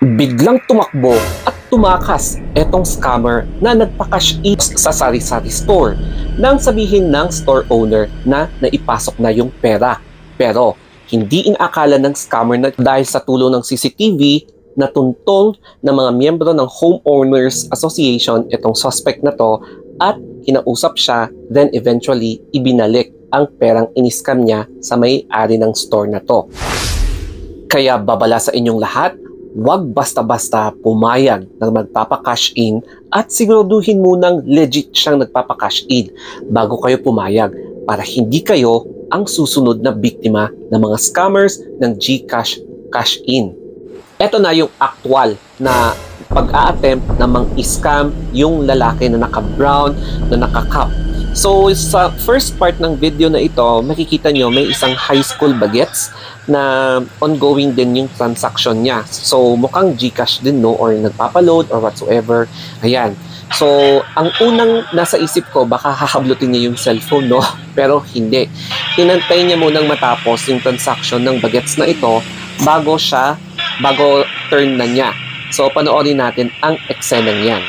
Biglang tumakbo at tumakas etong scammer na nagpa-cash in sa sari-sari store nang sabihin ng store owner na naipasok na yung pera. Pero hindi inakala ng scammer na dahil sa tulong ng CCTV natuntong ng mga miyembro ng Homeowners Association itong suspect na to at kinausap siya, then eventually ibinalik ang perang in-scam niya sa may-ari ng store na to. Kaya babala sa inyong lahat, huwag basta-basta pumayag na magpapa-cash in at siguraduhin munang legit siyang nagpapa-cash in bago kayo pumayag para hindi kayo ang susunod na biktima ng mga scammers ng GCash cash in. Ito na yung actual na pag-a-attempt na mang-scam yung lalaki na naka-brown, na naka-cap. So sa first part ng video na ito, makikita nyo may isang high school bagets na ongoing din yung transaction niya. So mukhang GCash din, no, or nagpapaload or whatsoever. Ayan. So ang unang nasa isip ko, baka hahablutin niya yung cellphone, no? Pero hindi. Inantay niya munang matapos yung transaction ng bagets na ito bago turn na niya. So panoorin natin ang eksenang yan.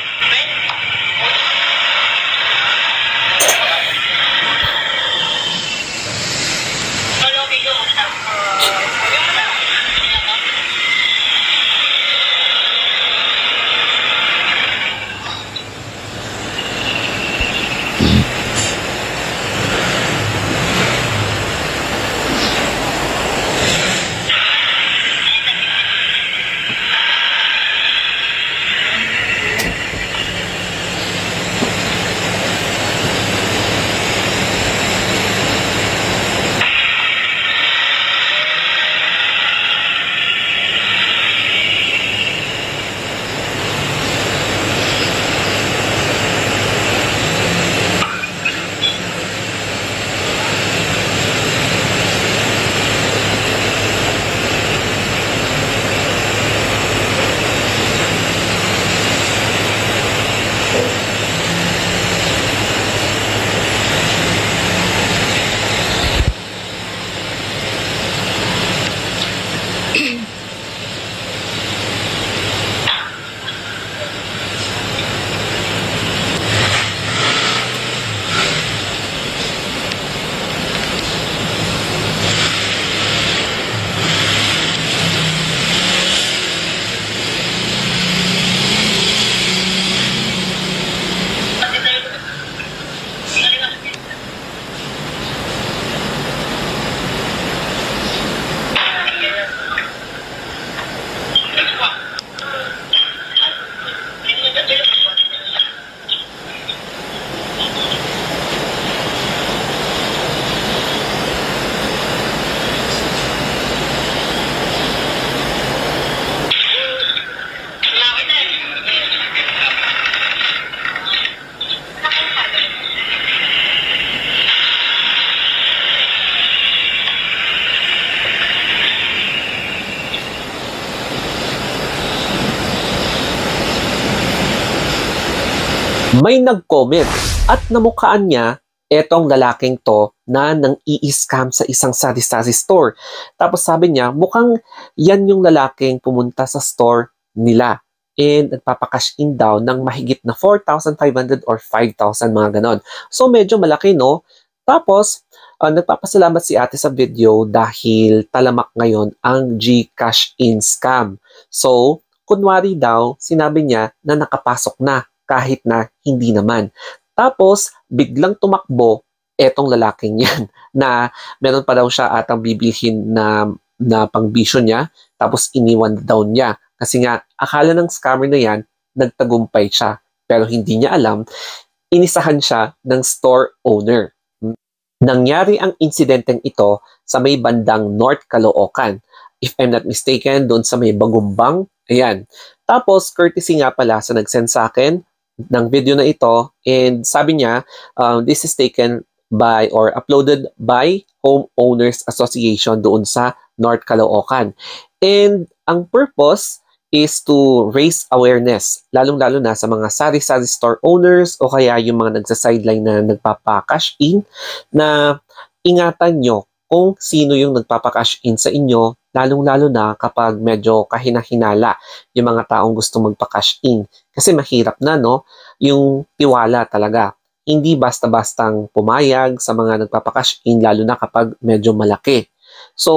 May nag-comment at namukhaan niya etong lalaking to na nang i-scam sa isang sari-sari store. Tapos sabi niya, mukhang yan yung lalaking pumunta sa store nila and nagpapakash in daw ng mahigit na 4,500 or 5,000 mga ganon. So medyo malaki, no? Tapos, nagpapasalamat si ate sa video dahil talamak ngayon ang GCash in scam. So, kunwari daw, sinabi niya na nakapasok na kahit na hindi naman. Tapos, biglang tumakbo etong lalaking yan na meron pa daw siya atang bibilhin na pangbisyo niya, tapos iniwan daw niya. Kasi nga, akala ng scammer na yan, nagtagumpay siya. Pero hindi niya alam, inisahan siya ng store owner. Nangyari ang insidenteng ito sa may bandang North Caloocan. If I'm not mistaken, doon sa may Bagumbang. Ayan. Tapos, courtesy nga pala sa nag-send sa akin ng video na ito, and sabi niya, this is taken by or uploaded by Homeowners Association doon sa North Caloocan. And ang purpose is to raise awareness, lalong-lalo na sa mga sari-sari store owners o kaya yung mga nagsa-sideline na nagpapa-cash in, na ingatan nyo kung sino yung nagpapa-cash in sa inyo lalong-lalo na kapag medyo kahina-hinala yung mga taong gusto magpa-cash in. Kasi mahirap na, no? Yung tiwala talaga. Hindi basta-bastang pumayag sa mga nagpapa-cash in, lalo na kapag medyo malaki. So,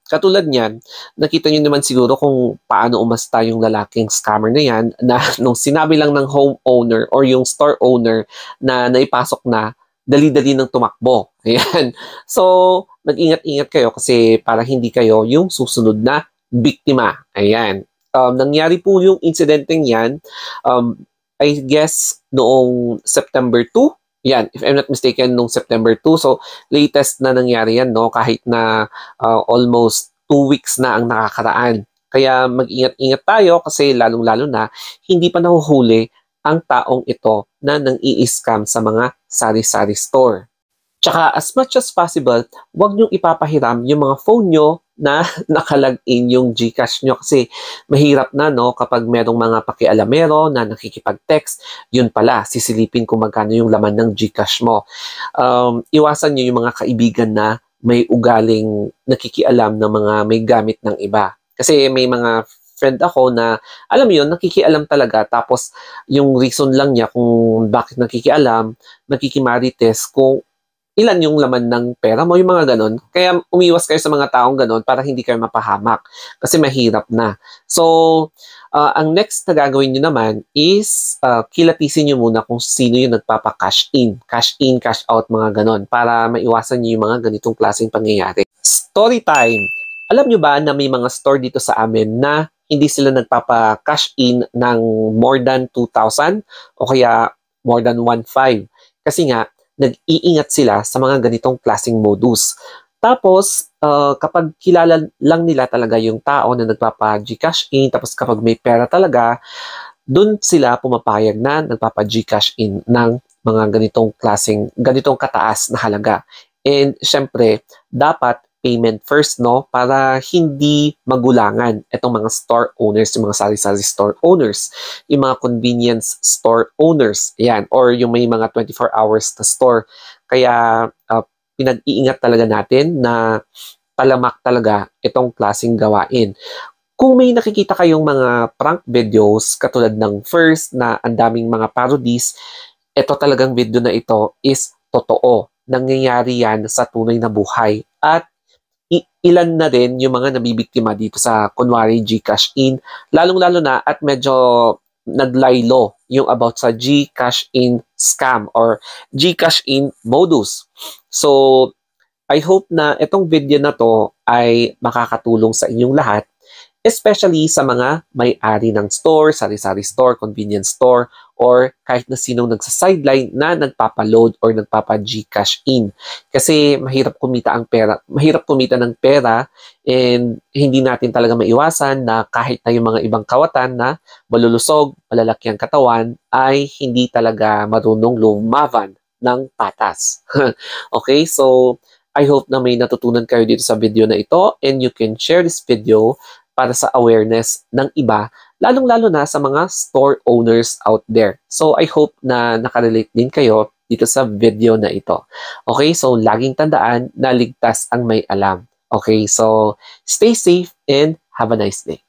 katulad niyan, nakita niyo naman siguro kung paano umasta yung lalaking scammer na yan na nung sinabi lang ng homeowner or yung store owner na naipasok na, dali-dali nang tumakbo. Ayan. So, mag-ingat-ingat kayo kasi para hindi kayo yung susunod na biktima. Ayan. Nangyari po yung insidenteng yan, um, I guess, noong September 2. Yan, if I'm not mistaken, noong September 2. So, latest na nangyari yan, no? Kahit na almost 2 weeks na ang nakakaraan. Kaya mag-ingat-ingat tayo kasi lalong-lalo na hindi pa nahuhuli ang taong ito na nang i-scam sa mga sari-sari store. Tsaka as much as possible, huwag niyong ipapahiram yung mga phone nyo na nakalagin yung GCash nyo kasi mahirap na, no, kapag merong mga pakialamero na nakikipag-text, yun pala, sisilipin kung magkano yung laman ng GCash mo. Iwasan nyo yung mga kaibigan na may ugaling nakikialam ng mga may gamit ng iba. Kasi may mga friend ako na, alam mo yun, nakikialam talaga. Tapos, yung reason lang niya kung bakit nakikialam, nakikimarites kung ilan yung laman ng pera mo, yung mga ganon. Kaya umiwas kayo sa mga taong ganon para hindi kayo mapahamak. Kasi mahirap na. So, ang next na gagawin nyo naman is kilatisin nyo muna kung sino yung nagpapa-cash in. Cash in, cash out, mga ganon. Para maiwasan nyo yung mga ganitong klaseng pangyayari. Story time! Alam nyo ba na may mga store dito sa amin na hindi sila nagpapa-cash in ng more than 2,000 o kaya more than 1,500? Kasi nga, nag-iingat sila sa mga ganitong klaseng modus. Tapos, kapag kilala lang nila talaga yung tao na nagpapa-GCash in, tapos kapag may pera talaga, dun sila pumapayag na nagpapa-GCash in ng mga ganitong kataas na halaga. And syempre, dapat payment first, no? Para hindi magulangan itong mga store owners, yung mga sari-sari store owners, yung mga convenience store owners, yan, or yung may mga 24 hours na store. Kaya pinag-iingat talaga natin na talamak talaga itong klaseng gawain. Kung may nakikita kayong mga prank videos katulad ng first na ang daming mga parodies, ito talagang video na ito is totoo. Nangyayari yan sa tunay na buhay. At ilan na din yung mga nabibiktima dito sa kunwari GCash in, lalong-lalo na at medyo naglaylo yung about sa GCash in scam or GCash in modus. So, I hope na itong video na to ay makakatulong sa inyong lahat, especially sa mga may-ari ng store, sari-sari store, convenience store, or kahit na sinong nagsa-sideline na nagpapa-load or nagpapa-GCash in. Kasi mahirap kumita ng pera and hindi natin talaga maiwasan na kahit na yung mga ibang kawatan na malulusog, malalaki ang katawan, ay hindi talaga marunong lumaban ng patas. Okay, so I hope na may natutunan kayo dito sa video na ito and you can share this video para sa awareness ng iba, lalong-lalo na sa mga store owners out there. So, I hope na nakarelate din kayo dito sa video na ito. Okay, so laging tandaan na ligtas ang may alam. Okay, so stay safe and have a nice day.